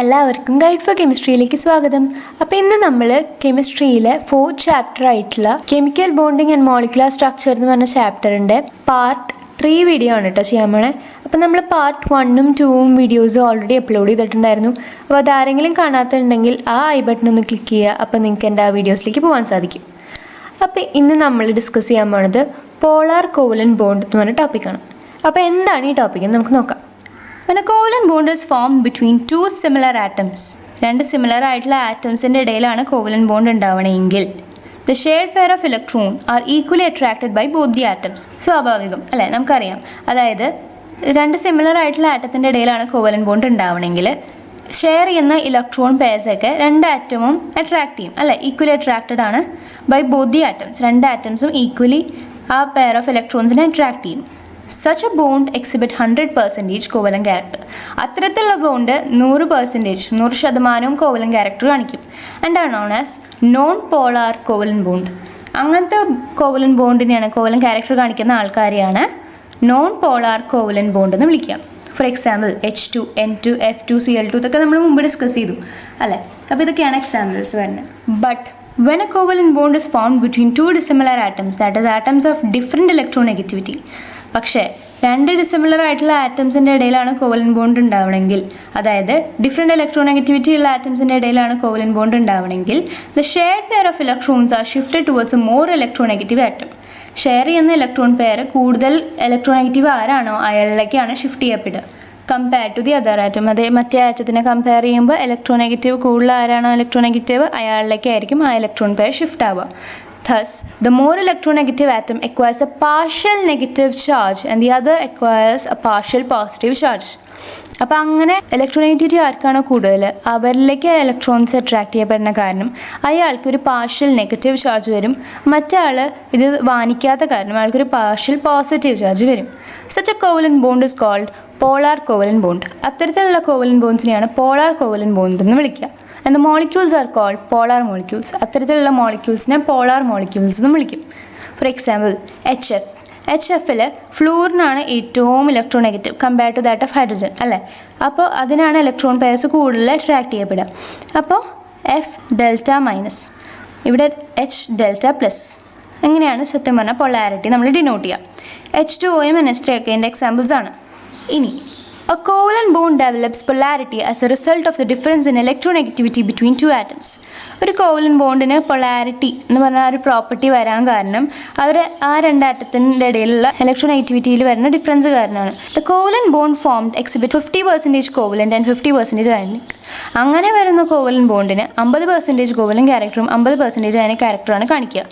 എല്ലാവർക്കും guide four കെമിസ്ട്രിയിലേക്ക് സ്വാഗതം. അപ്പോൾ ഇന്ന് നമ്മൾ കെമിസ്ട്രിയിലെ 4th ചാപ്റ്റർ ആയിട്ടുള്ള chemical bonding and molecular structure എന്ന് പറഞ്ഞ ചാപ്റ്ററിൻ്റെ പാർട്ട് 3 വീഡിയോ ആണ് കേട്ടോ ചെയ്യാൻ പോണേ. അപ്പോൾ നമ്മൾ പാർട്ട് 1ഉം 2ഉം വീഡിയോസ് ഓൾറെഡി അപ്ലോഡ് ചെയ്തിട്ടുണ്ടായിരുന്നു. അപ്പോൾ അതാരെങ്കിലും കാണാത്തുണ്ടെങ്കിൽ ആ ഐ ബട്ടൺ ഒന്ന് ക്ലിക്ക് ചെയ്യുക. അപ്പോൾ നിങ്ങൾക്ക് എൻ്റെ ആ വീഡിയോസിലേക്ക് പോകാൻ സാധിക്കും. അപ്പോൾ ഇന്ന് നമ്മൾ ഡിസ്കസ് ചെയ്യാൻ പോണത് പോളാർ കോവലന്റ് ബോണ്ട് എന്ന് പറഞ്ഞ ടോപ്പിക്കാണ്. അപ്പോൾ എന്താണ് ഈ ടോപ്പിക്ക് എന്ന് നമുക്ക് നോക്കാം. When a covalent bond is formed between two similar atoms, രണ്ട് സിമിലർ ആയിട്ടുള്ള ആറ്റംസിൻ്റെ ഇടയിലാണ് കോവലന്റ് ബോണ്ട് ഉണ്ടാവണമെങ്കിൽ the shared pair of electron are equally attracted by both the atoms. സ്വാഭാവികം അല്ലേ, നമുക്കറിയാം. അതായത് രണ്ട് സിമിലർ ആയിട്ടുള്ള ആറ്റത്തിൻ്റെ ഇടയിലാണ് കോവലന്റ് ബോണ്ട് ഉണ്ടാവണമെങ്കിൽ ഷെയർ ചെയ്യുന്ന ഇലക്ട്രോൺ പെയർസൊക്കെ രണ്ട് ആറ്റമും അട്രാക്ട് ചെയ്യും അല്ലേ, ഈക്വലി അട്രാക്റ്റഡ് ആണ് ബൈ ബോത്ത് ദി ആറ്റംസ്. രണ്ട് ആറ്റംസും ഈക്വലി ആ പെയർ ഓഫ് ഇലക്ട്രോൺസിനെ അട്രാക്ട് ചെയ്യും. Such a bond exhibit 100% covalent character. അത്തരത്തിലുള്ള ബോണ്ട് 100% കോവലന്റ് ക്യാരക്ടർ കാണിക്കും. And are known as non polar covalent bond. അങ്ങനത്തെ കോവലന്റ് ബോണ്ടിനെയാണ്, കോവലന്റ് ക്യാരക്ടർ കാണിക്കുന്ന ആൾക്കാരെയാണ് നോൺ പോളാർ കോവലന്റ് ബോണ്ട് എന്ന് വിളിക്കുക. For example H2, N2, F2, Cl2 ഇതൊക്കെ നമ്മൾ മുമ്പ് ഡിസ്കസ് ചെയ്തു അല്ലേ. അപ്പോൾ ഇതൊക്കെയാണ് എക്സാമ്പിൾസ് വരുന്നത്. But when a covalent bond is formed between two dissimilar atoms, that is atoms of different electronegativity, പക്ഷേ രണ്ട് ഡിസിമിലർ ആയിട്ടുള്ള ആറ്റംസിൻ്റെ ഇടയിലാണ് കോവലന്റ് ബോണ്ട് ഉണ്ടാവണമെങ്കിൽ, അതായത് ഡിഫറെൻറ്റ് ഇലക്ട്രോനെഗറ്റിവിറ്റി ഉള്ള ആറ്റംസിൻ്റെ ഇടയിലാണ് കോവലന്റ് ബോണ്ട് ഉണ്ടാവണമെങ്കിൽ the shared pair of electrons are shifted towards a more electronegative atom. Share ചെയ്യുന്ന ഇലക്ട്രോൺ പെയർ കൂടുതൽ ഇലക്ട്രോനെഗറ്റീവ് ആരാണോ അയാളിലേക്കാണ് ഷിഫ്റ്റ് ചെയ്യപ്പെടുക compare to the other atom. അതേ മറ്റേ ആറ്റത്തിനെ കമ്പയർ ചെയ്യുമ്പോൾ ഇലക്ട്രോനെഗറ്റീവ് കൂടുതൽ ആരാണോ ഇലക്ട്രോനെഗറ്റീവ് അയാളിലേക്കായിരിക്കും ആ ഇലക്ട്രോൺ പെയർ ഷിഫ്റ്റ് ആവുക. Thus, the more electronegative atom acquires a partial negative charge and the other acquires a partial positive charge. അപ്പോൾ അങ്ങനെ ഇലക്ട്രോനെഗറ്റിവിറ്റി ആർക്കാണോ കൂടുതൽ അവരിലേക്ക് ഇലക്ട്രോൺസ് അട്രാക്ട് ചെയ്യപ്പെടുന്ന കാരണം അയാൾക്കൊരു പാർഷ്യൽ നെഗറ്റീവ് ചാർജ് വരും, മറ്റാൾ ഇത് വാനിക്കാത്ത കാരണം അയാൾക്കൊരു പാർഷ്യൽ പോസിറ്റീവ് ചാർജ് വരും. Such a covalent bond is called polar covalent bond. അത്തരത്തിലുള്ള കോവലന്റ് ബോണ്ട്സിനെയാണ് പോളാർ കോവലന്റ് ബോണ്ട് എന്ന് വിളിക്കുക. And the molecules are called polar molecules. അത്തരത്തിലുള്ള മോളിക്യൂൾസിനെ പോളാർ മോളിക്യൂൾസ് എന്ന് വിളിക്കും. ഫോർ എക്സാമ്പിൾ HF ഫ്ലൂറിനാണ് ഏറ്റവും electronegative compare to that of hydrogen അല്ലേ. അപ്പോൾ അതിനാണ് ഇലക്ട്രോൺ പെയർസ് കൂടുതൽ അട്രാക്ട് ചെയ്യപ്പെടുക. അപ്പോൾ F∆-, ഇവിടെ H∆+. എങ്ങനെയാണ് സത്യം പറഞ്ഞാൽ പൊളാരിറ്റി നമ്മൾ ഡിനോട്ട് ചെയ്യുക. H2O-യും NH3 ഒക്കെ എൻ്റെ എക്സാമ്പിൾസ് ആണ്. ഇനി a covalent bond develops polarity as a result of the difference in electronegativity between two atoms. ഒരു കോവലന്റ് ബോണ്ടിന് പൊളാരിറ്റി എന്ന് പറഞ്ഞ ഒരു പ്രോപ്പർട്ടി വരാൻ കാരണം അവർ ആ രണ്ട് ആറ്റത്തിൻ്റെ ഇടയിലുള്ള ഇലക്ട്രോനെഗറ്റിവിറ്റിയിൽ വരുന്ന ഡിഫറൻസ് കാരണമാണ്. The covalent bond formed exhibit 50% covalent and 50% അയനിക്. അങ്ങനെ വരുന്ന കോവലന്റ് ബോണ്ടിന് 50% കോവലന്റ് ക്യാരക്ടറും 50% അയനിക് ക്യാരക്ടറാണ് കാണിക്കുക.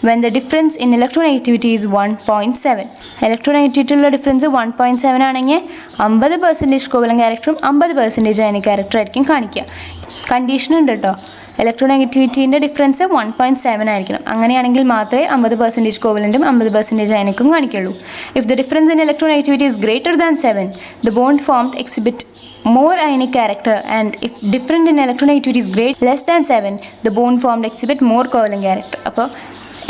When the difference in electronegativity is 1.7. ഇലക്ട്രോനെഗറ്റിവിറ്റിയുള്ള ഡിഫറൻസ് 1.7 ആണെങ്കിൽ 50% കോവലന്റ് ക്യാരക്ടറും 50% അയനിക് ക്യാരക്ടറായിരിക്കും കാണിക്കുക. കണ്ടീഷൻ ഉണ്ട് കേട്ടോ, ഇലക്ട്രോനെഗറ്റിവിറ്റീൻ്റെ ഡിഫറൻസ് 1.7 ആയിരിക്കണം. അങ്ങനെയാണെങ്കിൽ മാത്രമേ 50% കോവലൻറ്റും 50% അയനിക്കും കാണിക്കുള്ളൂ. If the difference in electronegativity is greater than 7, the bond formed exhibit more ionic character, and if different in electronegativity is less than 7, the bond formed exhibit more covalent character. അപ്പോൾ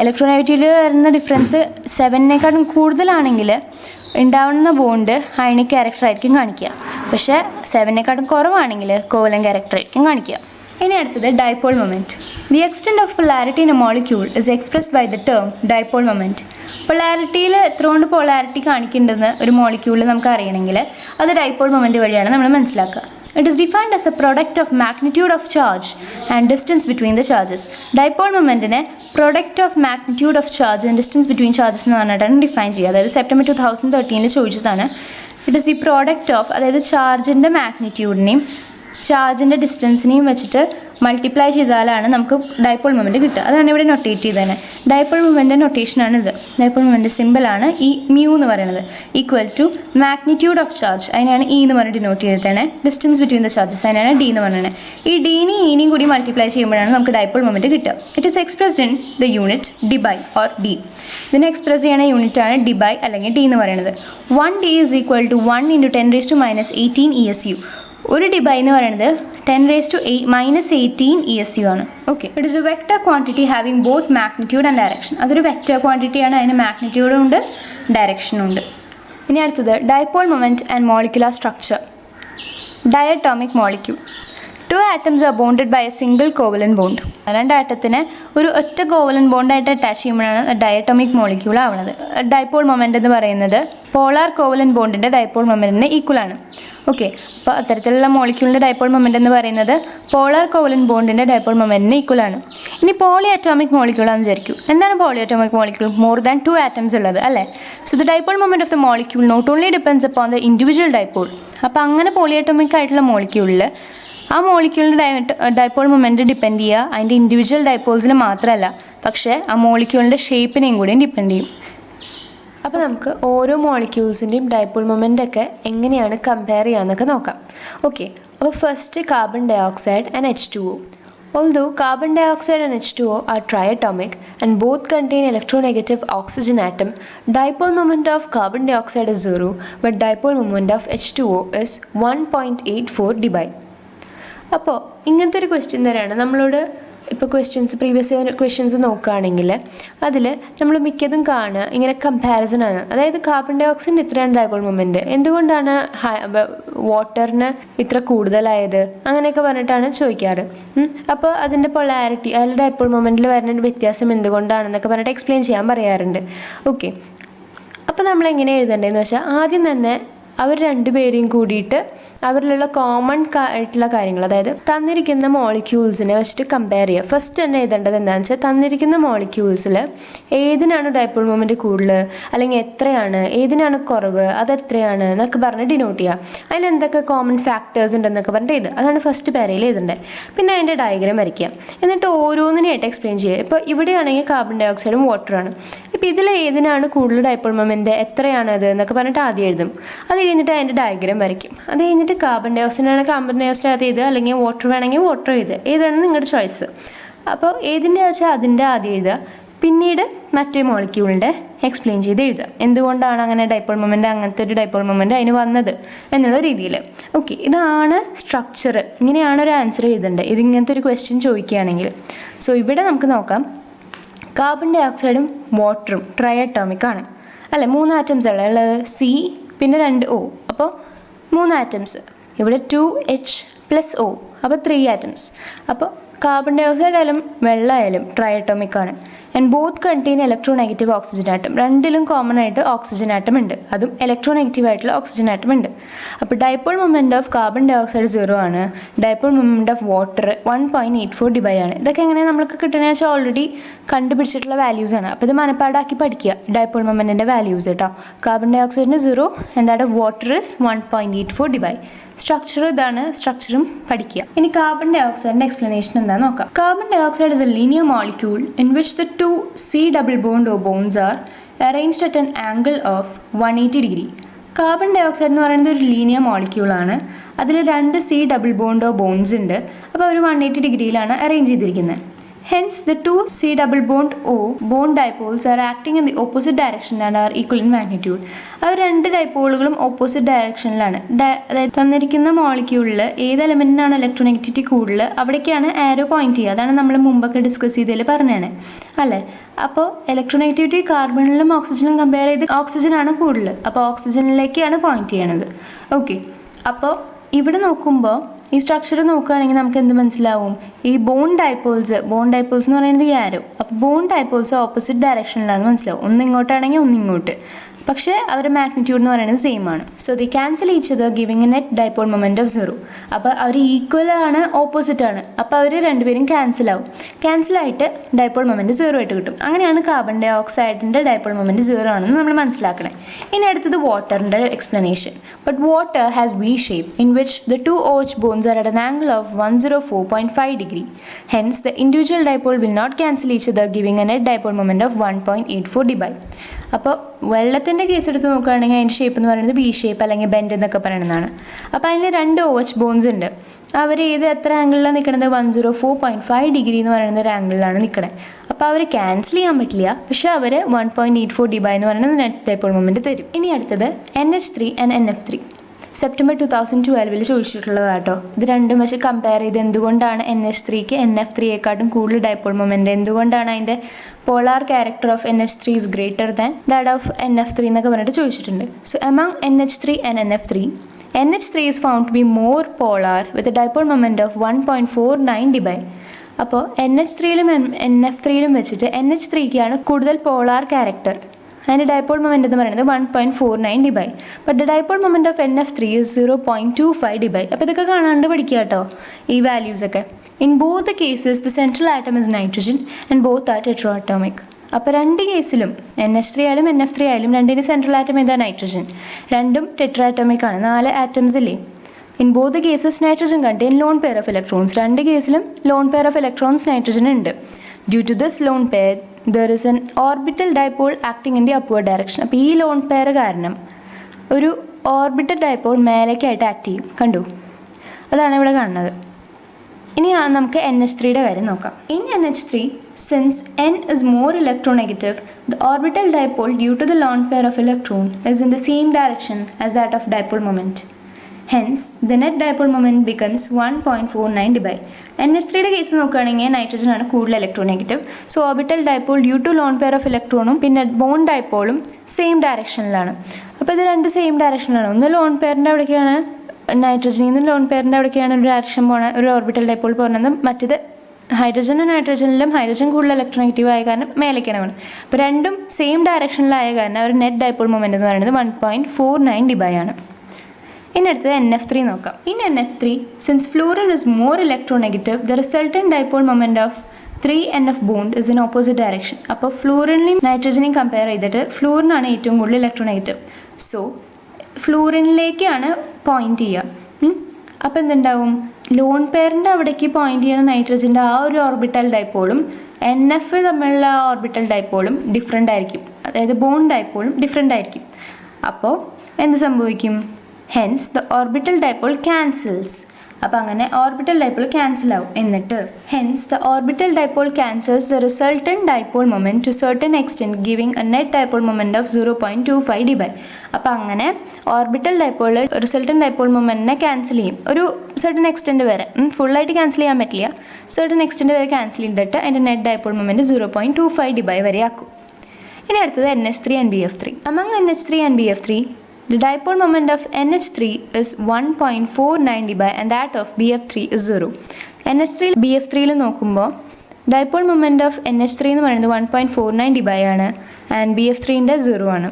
ഇലക്ട്രോനെഗറ്റിവിറ്റിയിൽ വരുന്ന difference 7-നേക്കാളും കൂടുതലാണെങ്കിൽ ഉണ്ടാവുന്ന bond ionic character ആയിരിക്കും കാണിക്കുക. പക്ഷേ 7-നേക്കാളും കുറവാണെങ്കിൽ covalent character ആയിരിക്കും കാണിക്കുക. ഇനി അടുത്തത് dipole moment. The extent of polarity in a molecule is expressed by the term dipole moment. പൊളാരിറ്റിയിൽ എത്ര കൊണ്ട് പൊളാരിറ്റി കാണിക്കേണ്ടതെന്ന് ഒരു മോളിക്യൂളിൽ നമുക്ക് അറിയണമെങ്കിൽ അത് ഡൈപോൾ മൊമെൻറ്റ് വഴിയാണ് നമ്മൾ മനസ്സിലാക്കുക. It is defined as a product of magnitude of charge and distance between the charges. Dipole momentനെ product of magnitude of charge and distance between charges എന്ന് പറഞ്ഞിട്ടാണ് ഡിഫൈൻ ചെയ്യുക. അതായത് സെപ്റ്റംബർ 2013 ചോദിച്ചതാണ്. It is the product of, അതായത് ചാർജിൻ്റെ മാഗ്നിറ്റ്യൂഡിനെയും ചാർജിൻ്റെ ഡിസ്റ്റൻസിനെയും വെച്ചിട്ട് multiply ചെയ്താലാണ് നമുക്ക് dipole moment കിട്ടുക. അതാണ് ഇവിടെ നൊട്ടേറ്റ് ചെയ്തത്. ഡൈപോൾ മൊമെൻറ്റ് നൊട്ടേഷനാണ് ഇത്. ഡൈപോൾ മൊമെൻറ്റ് സിമ്പിളാണ് ഈ മ്യൂ എന്ന് പറയുന്നത്, equal to magnitude of charge, അതിനാണ് ഇ എന്ന് പറഞ്ഞ് ഡിനോട്ട് ചെയ്തിട്ടാണ്. ഡിസ്റ്റൻസ് ബിറ്റ്വീൻ ദ ചാർജസ്, അതിനാണ് ഡി എന്ന് പറയുന്നത്. ഈ ഡീനെയും ഇനിയും കൂടി മൾട്ടിപ്ലൈ ചെയ്യുമ്പോഴാണ് നമുക്ക് ഡൈപോൾ മൊമെൻറ്റ് കിട്ടുക. It is expressed in the unit debye or D. ഇതിനെ എക്സ്പ്രസ് ചെയ്യുന്ന യൂണിറ്റാണ് ഡിബൈ അല്ലെങ്കിൽ ഡി എന്ന് പറയുന്നത്. 1D is equal to 1 × 10⁻18 ESU. ഒരു ഡിബൈ എന്ന് പറയുന്നത് 10⁻−18 ESU ആണ്. Okay, it is A vector quantity having both magnitude and direction. അതൊരു വെക്റ്റർ ക്വാണ്ടിറ്റിയാണ്, അതിന് മാഗ്നിറ്റ്യൂഡും ഉണ്ട് ഡയറക്ഷനും ഉണ്ട്. ഇനി അടുത്തത് dipole moment and molecular structure. Diatomic molecule. Two atoms are bonded by a single covalent bond. രണ്ട് ആറ്റത്തിനെ ഒരു ഒറ്റ കോവലൻ ബോണ്ടായിട്ട് അറ്റാച്ച് ചെയ്യുമ്പോഴാണ് ഡയറ്റോമിക് മോളിക്യൂൾ ആവുന്നത്. ഡൈപോൾ മൊമെൻ്റ് എന്ന് പറയുന്നത് പോളാർ കോവലൻ ബോണ്ടിൻ്റെ ഡൈപോൾ മൊമെൻറ്റിന് ഈക്വലാണ്. ഓക്കെ, അപ്പോൾ അത്തരത്തിലുള്ള മോളിക്യൂളിൻ്റെ ഡൈപോൾ മൊമെൻ്റ് എന്ന് പറയുന്നത് പോളാർ കോവലൻ ബോണ്ടിൻ്റെ ഡൈപോൾ മൊമെൻറ്റിന് ഈക്വലാണ്. ഇനി പോളി അറ്റോമിക് മോളിക്യൂളാണെന്ന് വിചാരിക്കും. എന്താണ് polyatomic molecule? More than 2 atoms ഉള്ളത് അല്ലേ. So the dipole moment of the molecule not only depends upon the individual dipole. അപ്പോൾ അങ്ങനെ പോളി അറ്റോമിക് ആയിട്ടുള്ള മോളിക്യൂളിൽ ആ മോളിക്യൂളിൻ്റെ ഡൈപോൾ മൊമെൻറ്റ് ഡിപ്പെൻഡ് ചെയ്യുക അതിൻ്റെ ഇൻഡിവിജ്വൽ ഡൈപോൾസിൽ മാത്രമല്ല, പക്ഷേ ആ മോളിക്യൂളിൻ്റെ ഷേപ്പിനെയും കൂടിയും ഡിപ്പെൻഡ് ചെയ്യും. അപ്പോൾ നമുക്ക് ഓരോ മോളിക്യൂൾസിൻ്റെയും ഡൈപോൾ മൊമെൻ്റ് ഒക്കെ എങ്ങനെയാണ് കമ്പയർ ചെയ്യാമെന്നൊക്കെ നോക്കാം. ഓക്കെ, അപ്പോൾ first carbon dioxide and H2O. Although carbon dioxide and H2O are triatomic and both contain electronegative oxygen atom, dipole moment of carbon dioxide is 0, but dipole moment of H2O is 1.84 dBi. അപ്പോൾ ഇങ്ങനത്തെ ഒരു question തന്നെയാണ് നമ്മളോട് ഇപ്പോൾ previous questions നോക്കുകയാണെങ്കിൽ അതിൽ നമ്മൾ മിക്കതും കാണുക ഇങ്ങനെ കമ്പാരിസൺ ആണ്. അതായത് കാർബൺ ഡൈ ഓക്സൈഡിന് ഇത്രയാണ് ഡൈപോൾ മൊമെൻറ്റ്, എന്തുകൊണ്ടാണ് വാട്ടറിന് ഇത്ര കൂടുതലായത്, അങ്ങനെയൊക്കെ പറഞ്ഞിട്ടാണ് ചോദിക്കാറ്. അപ്പോൾ അതിൻ്റെ പൊളാരിറ്റി, അതിൽ ഡൈപോൾ മൊമെൻറ്റിൽ വരുന്ന വ്യത്യാസം എന്തുകൊണ്ടാണെന്നൊക്കെ പറഞ്ഞിട്ട് എക്സ്പ്ലെയിൻ ചെയ്യാൻ പറയാറുണ്ട്. ഓക്കെ, അപ്പോൾ നമ്മൾ എങ്ങനെ എഴുതേണ്ടതെന്ന് വെച്ചാൽ ആദ്യം തന്നെ അവർ രണ്ടുപേരെയും കൂടിയിട്ട് അവരിലുള്ള കോമൺ ആയിട്ടുള്ള കാര്യങ്ങൾ, അതായത് തന്നിരിക്കുന്ന മോളിക്യൂൾസിനെ വെച്ചിട്ട് കമ്പയർ ചെയ്യുക. ഫസ്റ്റ് തന്നെ എഴുതേണ്ടത് എന്താണെന്ന് വെച്ചാൽ തന്നിരിക്കുന്ന മോളിക്യൂൾസിൽ ഏതിനാണ് ഡൈപോൾ മൊമെൻറ്റ് കൂടുതൽ, അല്ലെങ്കിൽ എത്രയാണ്, ഏതിനാണ് കുറവ്, അതെത്രയാണ് എന്നൊക്കെ പറഞ്ഞ് ഡിനോട്ട് ചെയ്യുക. അതിൽ എന്തൊക്കെ കോമൺ ഫാക്ടേഴ്സ് ഉണ്ടെന്നൊക്കെ പറഞ്ഞിട്ട് ഇത് അതാണ് ഫസ്റ്റ് പാരയിൽ എഴുതേണ്ടത്. പിന്നെ അതിൻ്റെ ഡയഗ്രാം വരയ്ക്കുക. എന്നിട്ട് ഓരോന്നിനായിട്ട് എക്സ്പ്ലെയിൻ ചെയ്യുക. ഇപ്പോൾ ഇവിടെയാണെങ്കിൽ കാർബൺ ഡൈ ഓക്സൈഡും വാട്ടറാണ്. ഇപ്പോൾ ഇതിൽ ഏതിനാണ് കൂടുതൽ ഡൈപോൾ മൊമെൻറ്റ്, എത്രയാണത് എന്നൊക്കെ പറഞ്ഞിട്ട് ആദ്യം എഴുതും. അത് കഴിഞ്ഞിട്ട് അതിൻ്റെ ഡയഗ്രാം വരയ്ക്കും. അത് കഴിഞ്ഞിട്ട് കാർബൺ ഡൈ ഓക്സൈഡ് ആണെങ്കിൽ കാർബൺ ഡൈ ഓക്സൈഡ് അത് ചെയ്ത്, അല്ലെങ്കിൽ വാട്ടർ വേണമെങ്കിൽ വാട്ടർ ചെയ്ത്, ഏതാണ് നിങ്ങളുടെ ചോയ്സ്. അപ്പോൾ ഏതിൻ്റെ വെച്ചാൽ അതിൻ്റെ ആദ്യം എഴുതുക, പിന്നീട് മറ്റേ മോളിക്യൂളിൻ്റെ എക്സ്പ്ലെയിൻ ചെയ്ത് എഴുതുക, എന്തുകൊണ്ടാണ് അങ്ങനെ ഡൈപോൾ മൊമെൻറ്റ്, അങ്ങനത്തെ ഒരു ഡൈപോൾ മൊമെൻറ്റ് അതിന് വന്നത് എന്നുള്ള രീതിയിൽ. ഓക്കെ, ഇതാണ് സ്ട്രക്ചർ. ഇങ്ങനെയാണ് ഒരു ആൻസർ എഴുതേണ്ടത് ഇത് ഇങ്ങനത്തെ ഒരു ക്വസ്റ്റ്യൻ ചോദിക്കുകയാണെങ്കിൽ. സോ ഇവിടെ നമുക്ക് നോക്കാം, കാർബൺ ഡൈ ഓക്സൈഡും വാട്ടറും ട്രൈഅറ്റോമിക് ആണ് അല്ലേ. 3 ആറ്റംസ് ഉള്ളത്, C പിന്നെ 2 O, അപ്പോൾ 3 ആറ്റംസ്. ഇവിടെ 2H+O, അപ്പോൾ 3 ആറ്റംസ്. അപ്പോൾ കാർബൺ ഡൈ ഓക്സൈഡ് ആയാലും വെള്ളമായാലും ട്രൈഅറ്റോമിക് ആണ്. And both contain electronegative oxygen atom. രണ്ടിലും കോമൺ ആയിട്ട് ഓക്സിജൻ ആറ്റം ഉണ്ട്, അതും ഇലക്ട്രോനെഗറ്റീവ് ആയിട്ടുള്ള ഓക്സിജൻ ആറ്റം ഉണ്ട്. അപ്പോൾ dipole moment of carbon dioxide 0 ആണ്. Dipole moment of water 1.84 dBi ആണ്. ഇതൊക്കെ എങ്ങനെ നമ്മൾക്ക് കിട്ടുന്നതെന്ന് വെച്ചാൽ ഓൾറെഡി കണ്ടുപിടിച്ചിട്ടുള്ള വാല്യൂസ് ആണ്. അപ്പോൾ ഇത് മനപ്പാടാക്കി പഠിക്കുക ഡൈപോൾ മൊമെൻറ്റിൻ്റെ വാല്യൂസ് കേട്ടോ. കാർബൺ ഡൈ ഓക്സൈഡിന് 0 and that of water is 1.84 dBi. Structure ഇതാണ്, സ്ട്രക്ചറും പഠിക്കുക. ഇനി കാർബൺ ഡൈ ഓക്സൈഡിൻ്റെ എക്സ്പ്ലനേഷൻ എന്താണെന്ന് നോക്കാം. Carbon dioxide is a linear molecule in which the 2 C double bond or bonds are arranged at an angle of 180 degree. Carbon dioxide എന്ന് പറയുന്നത് ഒരു ലീനിയർ മോളിക്യൂളാണ്. അതിൽ 2 C double bond or bonds ഉണ്ട്. അപ്പോൾ അവർ 180 ഡിഗ്രിയിലാണ് arrange ചെയ്തിരിക്കുന്നത്. Hence, the 2 C double bond O bond dipoles are acting in the opposite direction and are equal in magnitude. അവർ 2 ഡൈപോളുകളും opposite ഡയറക്ഷനിലാണ്. അതായത് തന്നിരിക്കുന്ന മോളിക്യൂളിൽ ഏത് എലമെൻറ്റിനാണ് ഇലക്ട്രോനെഗറ്റിവിറ്റി കൂടുതൽ അവിടേക്കാണ് ആരോ പോയിന്റ് ചെയ്യുക. അതാണ് നമ്മൾ മുമ്പൊക്കെ ഡിസ്കസ് ചെയ്തതിൽ പറഞ്ഞതാണ് അല്ലേ. അപ്പോൾ ഇലക്ട്രോനെഗറ്റിവിറ്റി കാർബണിലും ഓക്സിജനും കമ്പയർ ചെയ്ത് ഓക്സിജനാണ് കൂടുതൽ, അപ്പോൾ ഓക്സിജനിലേക്കാണ് പോയിന്റ് ചെയ്യണത്. ഓക്കെ, അപ്പോൾ ഇവിടെ നോക്കുമ്പോൾ ഈ സ്ട്രക്ചർ നോക്കുകയാണെങ്കിൽ നമുക്ക് എന്ത് മനസ്സിലാവും? ഈ ബോണ്ട് ഡൈപോൾസ് എന്ന് പറയുന്നത് ഈ ആരോ, അപ്പോൾ ബോണ്ട് ഡൈപോൾസ് ഓപ്പോസിറ്റ് ഡയറക്ഷനിലാണെന്ന് മനസ്സിലാവും. ഒന്ന് ഇങ്ങോട്ടാണെങ്കിൽ ഒന്ന് ഇങ്ങോട്ട്, പക്ഷേ അവരുടെ മാഗ്നിറ്റ്യൂഡ് എന്ന് പറയുന്നത് സെയിം ആണ്. So the cancel each other giving a net dipole moment of 0. അപ്പോൾ അവർ ഈക്വൽ ആണ്, ഓപ്പോസിറ്റ് ആണ്, അപ്പോൾ അവർ രണ്ടുപേരും ക്യാൻസലായിട്ട് ഡൈപോൾ മൊമെൻറ്റ് 0 ആയിട്ട് കിട്ടും. അങ്ങനെയാണ് കാർബൺ ഡൈ ഓക്സൈഡിൻ്റെ ഡൈപോൾ മൊമെൻറ്റ് 0 ആണെന്ന് നമ്മൾ മനസ്സിലാക്കണേ. ഇനി അടുത്തത് വാട്ടറിൻ്റെ explanation. But water has V shape in which the 2 OH bonds are at an angle of 104.5 degree. Hence, the individual dipole will not cancel each other, giving a net dipole moment of 1.84 dBi. അപ്പോൾ വെള്ളത്തിൻ്റെ case എടുത്ത് നോക്കുകയാണെങ്കിൽ അതിൻ്റെ shape എന്ന് പറയുന്നത് V shape അല്ലെങ്കിൽ bend എന്നൊക്കെ പറയുന്നതാണ്. അപ്പോൾ അതിൽ 2 OH bonds ഉണ്ട്. അവർ എത്ര ആംഗിളിലാണ് നിൽക്കുന്നത്? 104.5 ഡിഗ്രി എന്ന് പറയുന്ന ഒരു ആംഗിളിലാണ് നിൽക്കുന്നത്. അപ്പോൾ അവർ ക്യാൻസൽ ചെയ്യാൻ പറ്റില്ല, പക്ഷേ അവർ 1.84 dBi എന്ന് പറയുന്നത് നെറ്റ് ഡൈപോൾ മൊമെൻറ്റ് തരും. ഇനി അടുത്തത് NH3 and NF3. സെപ്റ്റംബർ 2012 ചോദിച്ചിട്ടുള്ളതാട്ടോ. ഇത് രണ്ടും വെച്ച് കമ്പയർ ചെയ്ത് എന്തുകൊണ്ടാണ് NH3ക്ക് NF3യെക്കാട്ടും കൂടുതൽ ഡൈപോൾ മൊമെൻറ്റ്, എന്തുകൊണ്ടാണ് അതിൻ്റെ polar character of NH3 is greater than that of NF3 എന്നൊക്കെ പറഞ്ഞിട്ട് ചോദിച്ചിട്ടുണ്ട്. So among NH3 and NF3, NH3 is found to be more polar with a dipole moment of 1.49 dBi. അപ്പോൾ NH3യിലും NF3യിലും വെച്ചിട്ട് NH3ക്കാണ് കൂടുതൽ പോളാർ ക്യാരക്ടർ. അതിൻ്റെ dipole moment എന്ന് പറയുന്നത് 1.49 dBi. But the dipole moment of NF3 is 0.25 dBi. അപ്പോൾ ഇതൊക്കെ കാണാണ്ട് പഠിക്കുക കേട്ടോ ഈ വാല്യൂസൊക്കെ. In both the cases the central atom is nitrogen and both are tetraatomic. അപ്പോൾ രണ്ട് കേസിലും NH3 ആയാലും NF3 ആയാലും രണ്ടിന് സെൻട്രൽ ആറ്റം ഏതാ നൈട്രജൻ. രണ്ടും ടെട്രാറ്റോമിക് ആണ്, 4 ആറ്റംസ് ഇല്ലേ. In both cases nitrogen contain lone pair of electrons. രണ്ട് കേസിലും lone pair of electrons nitrogen ഉണ്ട്. Due to this lone pair there is an orbital dipole acting in the upward direction. അപ്പോൾ ഈ lone pair കാരണം ഒരു orbital dipole മേലേക്കായിട്ട് act ചെയ്യും. കണ്ടു, അതാണ് ഇവിടെ കാണുന്നത്. ഇനി നമുക്ക് NH3യുടെ കാര്യം നോക്കാം. In NH3, since N is more electronegative, the orbital dipole due to the lone pair of electron is in the same direction as that of dipole moment. Hence, the net dipole moment becomes 1.49 dBi. NH3യുടെ case നോക്കുകയാണെങ്കിൽ nitrogen ആണ് കൂടുതൽ electronegative. So orbital dipole due to lone pair of ഇലക്ട്രോണും പിന്നെ bond ഡൈപോളും same ഡയറക്ഷനിലാണ്. അപ്പോൾ ഇത് രണ്ട് same ഡയറക്ഷനിലാണ്. ഒന്ന് ലോൺ പെയറിൻ്റെ അവിടേക്കാണ് നൈട്രജനിൽ നിന്ന് ലോൺ പെയറിൻ്റെ അവിടേക്കാണ് ഒരു ഡയറക്ഷൻ പോണ ഒരു ഓർബിറ്റൽ ഡൈപോൾ പോകുന്നത്. മറ്റേത് ഹൈഡ്രജനും നൈട്രജനിലും ഹൈഡ്രജൻ കൂടുതൽ ഇലക്ട്രോനെഗറ്റീവ് ആയ കാരണം മേലേക്കാണ് പോകുന്നത്. അപ്പോൾ രണ്ടും സെയിം ഡയറക്ഷനിലായ കാരണം അവർ നെറ്റ് ഡൈപോൾ മൊമെൻ്റ് എന്ന് പറയുന്നത് 1.49 dBi ആണ്. ഇനി അടുത്തത് NF3 നോക്കാം. In NF3, since fluorine is more electronegative, the resultant dipole moment of 3NF bond is in opposite direction. അപ്പോൾ ഫ്ലൂറിനെയും നൈട്രജനെയും കമ്പയർ ചെയ്തിട്ട് ഫ്ലൂറിനാണ് ഏറ്റവും കൂടുതൽ ഇലക്ട്രോനെഗറ്റീവ്. സോ ഫ്ലൂറിനിലേക്കാണ് പോയിന്റ് ചെയ്യുക. അപ്പോൾ എന്തുണ്ടാവും, ലോൺ പെയറിൻ്റെ അവിടേക്ക് പോയിന്റ് ചെയ്യുന്ന നൈട്രജൻ്റെ ആ ഒരു ഓർബിറ്റൽ ഡൈപോളും NF തമ്മിലുള്ള ഓർബിറ്റൽ ഡൈപോളും ഡിഫറെൻ്റ് ആയിരിക്കും. അതായത് ബോണ്ട് ഡൈപോളും ഡിഫറെൻ്റ് ആയിരിക്കും. അപ്പോൾ എന്ത് സംഭവിക്കും, hence the orbital dipole cancels. അപ്പോൾ അങ്ങനെ ഓർബിറ്റൽ ഡൈപോൾ ക്യാൻസൽ ആവും. എന്നിട്ട് hence the orbital dipole cancels the resultant dipole moment to certain extent giving a net dipole moment of 0.25 dBi. അപ്പോൾ അങ്ങനെ ഓർബിറ്റൽ ഡൈപോൾ റിസൾട്ടൻറ്റ് ഡൈപോൾ മൊമെൻറ്റിനെ cancel ചെയ്യും ഒരു certain extent വരെ. ഫുള്ളായിട്ട് ക്യാൻസൽ ചെയ്യാൻ പറ്റില്ല, സർട്ടൻ എക്സ്റ്റെൻറ്റ് വരെ ക്യാൻസൽ ചെയ്തിട്ട് അതിൻ്റെ നെറ്റ് ഡൈപോൾ മൊമെൻറ്റ് 0.25 dBi വരെ ആക്കും. ഇനി അടുത്തത് NH3 and BF3. Among NH3 and BF3, the dipole moment of NH3 is 1.49 dBi and that of BF3 is 0. NH3 BF3 നോക്കുമ്പോൾ ഡൈപോൾ മൊമെൻ്റ് ഓഫ് NH3 എന്ന് പറയുന്നത് 1.49 dBi ആണ് ആൻഡ് BF3ൻ്റെ 0 ആണ്.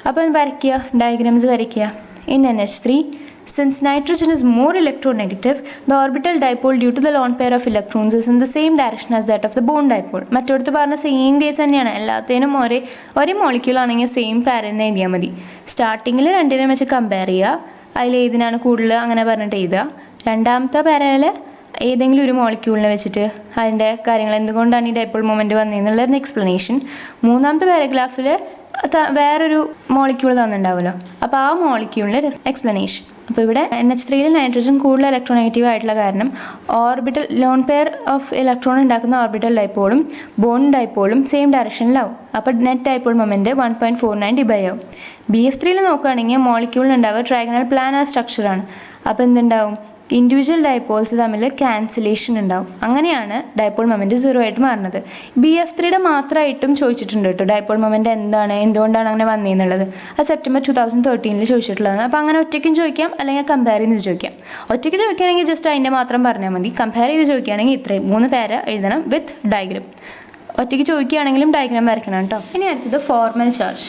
അപ്പോൾ വരയ്ക്കുക, ഡയഗ്രാംസ് വരയ്ക്കുക. In NH3, since nitrogen is more electronegative, the orbital dipole due to the lone pair of electrons is in the same direction as that of the bond dipole. മറ്റൊടുത്ത് പറഞ്ഞ same case തന്നെയാണ്. എല്ലാത്തിനും ഒരേ molecule ആണെങ്കിൽ same പാര തന്നെ എഴുതിയാൽ മതി. സ്റ്റാർട്ടിങ്ങിൽ രണ്ടിനെയും വെച്ച് കമ്പയർ ചെയ്യുക, അതിൽ ഏതിനാണ് കൂടുതൽ അങ്ങനെ പറഞ്ഞിട്ട് എഴുതുക. രണ്ടാമത്തെ പാരയിൽ ഏതെങ്കിലും ഒരു മോളിക്യൂളിനെ വെച്ചിട്ട് അതിൻ്റെ കാര്യങ്ങൾ എന്തുകൊണ്ടാണ് ഈ ഡൈപോൾ മൊമെൻറ്റ് വന്നതെന്നുള്ളൊരു എക്സ്പ്ലനേഷൻ. മൂന്നാമത്തെ പാരഗ്രാഫിൽ വേറൊരു മോളിക്യൂൾ തന്നിട്ടുണ്ടാവുമല്ലോ, അപ്പോൾ ആ മോളിക്യൂളിൻ്റെ എക്സ്പ്ലനേഷൻ. അപ്പോൾ ഇവിടെ NH3യിൽ നൈട്രജൻ കൂടുതൽ ഇലക്ട്രോനെഗറ്റീവ് ആയിട്ടുള്ള കാരണം orbital loan pair of electron ഉണ്ടാക്കുന്ന ഓർബിറ്റൽ ഡൈപോളും ബോണ്ട് ഡൈപോളും സെയിം ഡയറക്ഷനിലാവും. അപ്പോൾ നെറ്റ് ഡൈപോൾ മൊമെൻറ്റ് 1.49 dBi ആവും. BF3യിൽ നോക്കുകയാണെങ്കിൽ മോളിക്യൂളിനുണ്ടാവുക ട്രൈഗണൽ പ്ലാനാർ സ്ട്രക്ചറാണ്. അപ്പോൾ എന്തുണ്ടാവും, ഇൻഡിവിജ്വൽ ഡൈപോൾസ് തമ്മിൽ ക്യാൻസലേഷൻ ഉണ്ടാവും. അങ്ങനെയാണ് ഡൈപോൾ മൊമെൻറ്റ് 0 ആയിട്ട് മാറുന്നത്. BF3യുടെ മാത്രമായിട്ടും ചോദിച്ചിട്ടുണ്ട് കേട്ടോ, ഡൈപോൾ മൊമെൻറ്റ് എന്തുകൊണ്ടാണ് അങ്ങനെ വന്നതെന്നുള്ളത്. അത് സെപ്റ്റംബർ 2013 ചോദിച്ചിട്ടുള്ളതാണ്. അപ്പോൾ അങ്ങനെ ഒറ്റയ്ക്കും ചോദിക്കാം, അല്ലെങ്കിൽ കമ്പയർ ചെയ്ത് ചോദിക്കാം. ഒറ്റയ്ക്ക് ചോദിക്കുകയാണെങ്കിൽ ജസ്റ്റ് അതിൻ്റെ മാത്രം പറഞ്ഞാൽ മതി. കമ്പയർ ചെയ്ത് ചോദിക്കുകയാണെങ്കിൽ ഇത്രയും 3 പേര എഴുതണം വിത്ത് ഡയഗ്രാം. ഒറ്റയ്ക്ക് ചോദിക്കുകയാണെങ്കിലും ഡയഗ്രാം വരയ്ക്കണം കേട്ടോ. ഇനി അടുത്തത് formal charge.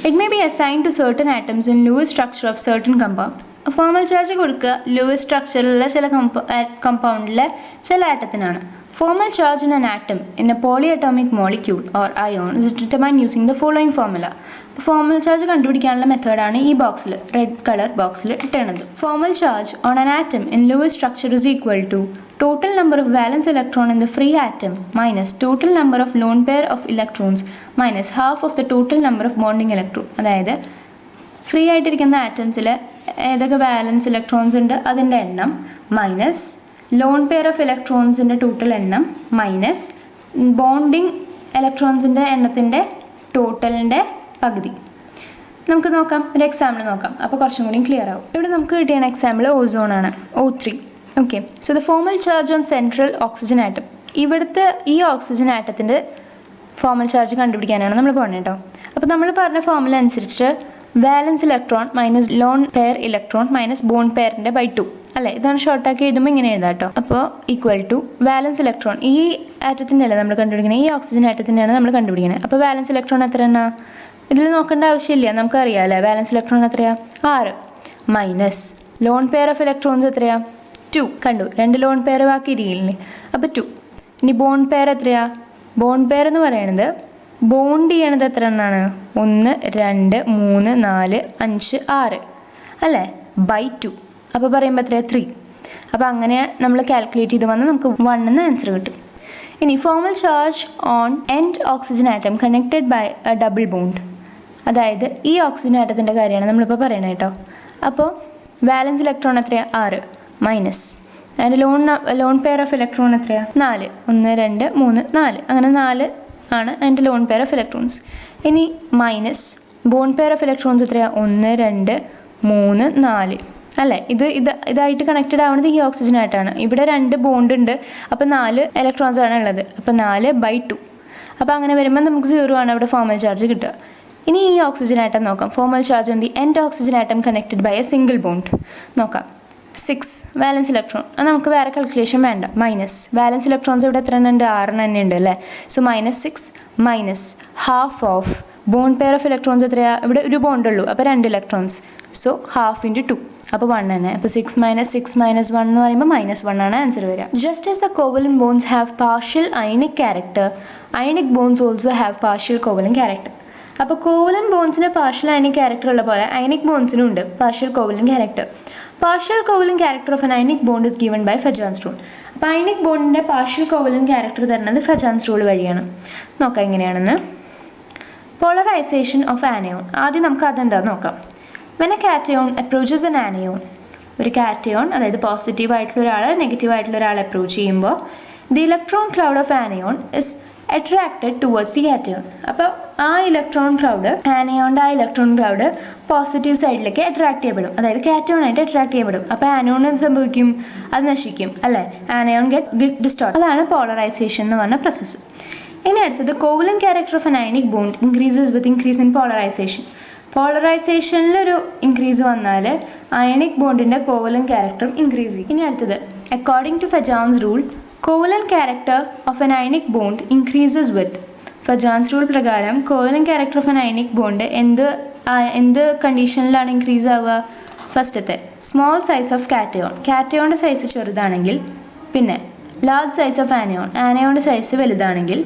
It may be assigned to certain atoms in Lewis structure of certain compound. Formal charge കൊടുക്കുക ലൂയിസ് സ്ട്രക്ചറിലുള്ള ചില കമ്പൗണ്ടിലെ ചില ആറ്റത്തിനാണ്. Formal charge in an atom in a polyatomic molecule or ion is determined using the following formula. Formal charge കണ്ടുപിടിക്കാനുള്ള മെത്തേഡാണ് ഈ ബോക്സിൽ റെഡ് കളർ ബോക്സിൽ ഇട്ടേണത്. Formal charge on an atom in Lewis structure is equal to total number of valence electron in the free atom minus total number of lone pair of electrons minus half of the total number of bonding electron. അതായത് free ആയിട്ടിരിക്കുന്ന ആറ്റംസിൽ ഏതൊക്കെ valence electrons ഉണ്ട് അതിൻ്റെ എണ്ണം minus lone pair of ഇലക്ട്രോൺസിൻ്റെ total എണ്ണം minus bonding ഇലക്ട്രോൺസിൻ്റെ എണ്ണത്തിൻ്റെ ടോട്ടലിൻ്റെ പകുതി. നമുക്ക് നോക്കാം, ഒരു എക്സാമ്പിൾ നോക്കാം, അപ്പോൾ കുറച്ചും കൂടി ക്ലിയർ ആവും. ഇവിടെ നമുക്ക് കിട്ടിയ എക്സാമ്പിൾ ഓസോൺ ആണ്, O3. Okay, so the formal charge on central oxygen atom. ഇവിടുത്തെ ഈ ഓക്സിജൻ ആറ്റത്തിൻ്റെ ഫോർമൽ ചാർജ് കണ്ടുപിടിക്കാനാണ് നമ്മൾ പോകുന്നത് കേട്ടോ. അപ്പോൾ നമ്മൾ പറഞ്ഞ ഫോർമുല അനുസരിച്ച് valence electron minus lone pair electron minus bond പെയറിൻ്റെ ബൈ 2 അല്ലേ. ഇതാണ് ഷോർട്ടാക്കി എഴുതുമ്പോൾ ഇങ്ങനെ എഴുതാം കേട്ടോ. അപ്പോൾ ഈക്വൽ ടു വാലൻസ് ഇലക്ട്രോൺ ഈ ആറ്റത്തിൻ്റെ അല്ലേ നമ്മൾ കണ്ടുപിടിക്കുന്നത്, ഈ ഓക്സിജൻ ആറ്റത്തിൻ്റെയാണ് നമ്മൾ കണ്ടുപിടിക്കുന്നത്. അപ്പോൾ വാലൻസ് ഇലക്ട്രോൺ എത്ര എന്നാ ഇതിൽ നോക്കേണ്ട ആവശ്യമില്ല, നമുക്കറിയാം അല്ലേ. വാലൻസ് ഇലക്ട്രോൺ എത്രയാ 6 minus lone pair of electrons എത്രയാ 2. കണ്ടു, 2 ലോൺ പെയർ ബാക്കി ഇരിക്കില്ലേ, അപ്പോൾ 2. ഇനി ബോണ്ട് പെയർ എത്രയാ, ബോണ്ട് പെയർ എന്ന് പറയുന്നത് ബോണ്ട് ചെയ്യണത് എത്ര എണ്ണാണ് 1 2 3 4 5 6 അല്ലേ ബൈ 2. അപ്പോൾ പറയുമ്പോൾ എത്രയാണ് 3. അപ്പോൾ അങ്ങനെ നമ്മൾ കാൽക്കുലേറ്റ് ചെയ്ത് വന്നാൽ നമുക്ക് 1 എന്ന ആൻസർ കിട്ടും. ഇനി formal charge on end oxygen atom connected by a double bond, അതായത് ഈ ഓക്സിജൻ ആറ്റത്തിൻ്റെ കാര്യമാണ് നമ്മളിപ്പോൾ പറയുന്നത് കേട്ടോ. അപ്പോൾ വാലൻസ് ഇലക്ട്രോൺ എത്രയാണ് 6 മൈനസ് അതിൻ്റെ ലോൺ പെയർ ഓഫ് ഇലക്ട്രോൺ എത്രയാണ് 4 1 2 3 4 അങ്ങനെ 4 ആണ് അതിൻ്റെ ലോൺ പെയർ ഓഫ് ഇലക്ട്രോൺസ്. ഇനി minus bond pair of electrons എത്രയാണ് 1 2 3 4 അല്ലേ. ഇതായിട്ട് കണക്റ്റഡ് ആവുന്നത് ഈ ഓക്സിജൻ ആയിട്ടാണ്. ഇവിടെ 2 ബോണ്ട് ഉണ്ട്, അപ്പോൾ 4 ഇലക്ട്രോൺസ് ആണ് ഉള്ളത്, അപ്പോൾ 4 ബൈ 2. അപ്പോൾ അങ്ങനെ വരുമ്പോൾ നമുക്ക് 0 ആണ് അവിടെ ഫോർമൽ ചാർജ് കിട്ടുക. ഇനി ഈ ഓക്സിജൻ ആറ്റം നോക്കാം. Formal charge on the end oxygen atom connected by a single bond നോക്കാം. 6 വാലൻസ് ഇലക്ട്രോൺ, അത് നമുക്ക് വേറെ കാൽക്കുലേഷൻ വേണ്ട. മൈനസ് വാലൻസ് ഇലക്ട്രോൺസ് ഇവിടെ എത്ര ഉണ്ട് 6 തന്നെ ഉണ്ട് അല്ലേ. So -6 minus half of bond pair of electrons എത്രയാണ്, ഇവിടെ ഒരു ബോണ്ട് ഉള്ളൂ, അപ്പോൾ 2 ഇലക്ട്രോൺസ്, സോ ഹാഫ് ഇൻറ്റു 2 അപ്പോൾ 1 തന്നെ. അപ്പോൾ 6 - 6 - 1 എന്ന് പറയുമ്പോൾ -1 ആണ് ആൻസർ വരിക. Just as the covalent bonds have partial ionic character, ionic bonds also have partial covalent character. അപ്പോൾ കോവലന്റ് ബോൺസിന് പാർഷ്യൽ അയണിക് ക്യാരക്ടർ ഉള്ള പോലെ അയണിക് ബോൺസിനും ഉണ്ട് partial covalent character. Partial covalent character of an ionic bond is given by Fajans rule. അപ്പോൾ ionic ബോണ്ടിൻ്റെ partial covalent character തരുന്നത് ഫെജാൻസ് റൂൾ വഴിയാണ്. നോക്കാം എങ്ങനെയാണെന്ന്. പോളറൈസേഷൻ ഓഫ് ആനയോൺ, ആദ്യം നമുക്ക് അതെന്താണെന്ന് നോക്കാം. When A cation approaches N anion, ഒരു കാറ്റയോൺ അതായത് പോസിറ്റീവ് ആയിട്ടുള്ള ഒരാൾ നെഗറ്റീവ് ആയിട്ടുള്ള ഒരാൾ അപ്രോച്ച് ചെയ്യുമ്പോൾ the electron cloud of anion is attracted towards the cation. അപ്പോൾ ആ ഇലക്ട്രോൺ ക്ലൗഡ് ആനയോണിൻ്റെ ആ ഇലക്ട്രോൺ ക്ലൗഡ് പോസിറ്റീവ് സൈഡിലേക്ക് അട്രാക്ട് ചെയ്യപ്പെടും, അതായത് കാറ്റയോൺ ആയിട്ട് അട്രാക്ട് ചെയ്യപ്പെടും. അപ്പോൾ ആനയോൺ എന്ത് സംഭവിക്കും, അത് നശിക്കും അല്ലേ, ആനയോൺ ഗെറ്റ് ഡിസ്റ്റോർട്ട്. അതാണ് പോളറൈസേഷൻ എന്ന് പറഞ്ഞ പ്രോസസ്സ്. ഇനി അടുത്തത് covalent character of an ionic bond increases with increase in polarisation. പോളറൈസേഷനിലൊരു ഇൻക്രീസ് വന്നാൽ അയണിക് ബോണ്ടിൻ്റെ കോവലന്റ് ക്യാരക്ടറും ഇൻക്രീസ് ചെയ്യും. ഇനി അടുത്തത് according to Fajans rule covalent character of an ionic bond increases with. Fajans rule പ്രകാരം covalent character of an ionic bond എന്ത് കണ്ടീഷനിലാണ് ഇൻക്രീസ് ആവുക, ഫസ്റ്റത്തെ സ്മോൾ സൈസ് ഓഫ് കാറ്റയോൺ, കാറ്റയോണിൻ്റെ സൈസ് ചെറുതാണെങ്കിൽ, പിന്നെ ലാർജ് സൈസ് ഓഫ് ആനയോൺ, ആനയോണിൻ്റെ സൈസ് വലുതാണെങ്കിൽ,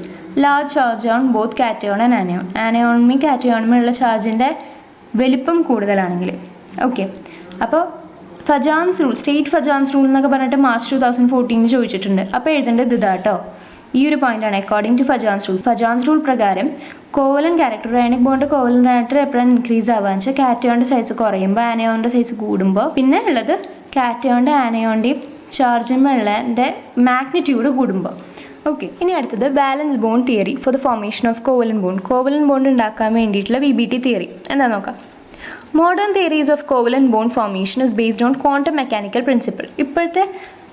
large charge on both cation and anion, ആനയോണും കാറ്റയോണുമുള്ള ചാർജിൻ്റെ വലിപ്പം കൂടുതലാണെങ്കിൽ. ഓക്കെ, അപ്പോൾ Fajans rule, state Fajans rule എന്നൊക്കെ പറഞ്ഞിട്ട് മാർച്ച് 2014 ചോദിച്ചിട്ടുണ്ട്. അപ്പോൾ എഴുതേണ്ടത് ഇതാട്ടോ, ഈ ഒരു പോയിന്റാണ് according to Fajans rule. Fajans rule പ്രകാരം covalent character, ionic bond covalent character എപ്പോഴാണ് ഇൻക്രീസ് ആവുകയെന്ന് വെച്ചാൽ കാറ്റയോണിൻ്റെ സൈസ് കുറയുമ്പോൾ ആനയോണിൻ്റെ സൈസ് കൂടുമ്പോൾ, പിന്നെ ഉള്ളത് കാറ്റയോണിൻ്റെ ആനയോണിൻ്റെയും ചാർജിൻ്റെ മാഗ്നിറ്റ്യൂഡ് കൂടുമ്പോൾ. ഓക്കെ, ഇനി അടുത്തത് valence bond theory for the formation of covalent bond. Covalent bond ഉണ്ടാക്കാൻ വേണ്ടിയിട്ടുള്ള VBT തിയറി എന്താ നോക്കാം. Modern theories of covalent bond formation is based on quantum mechanical principle. ഇപ്പോഴത്തെ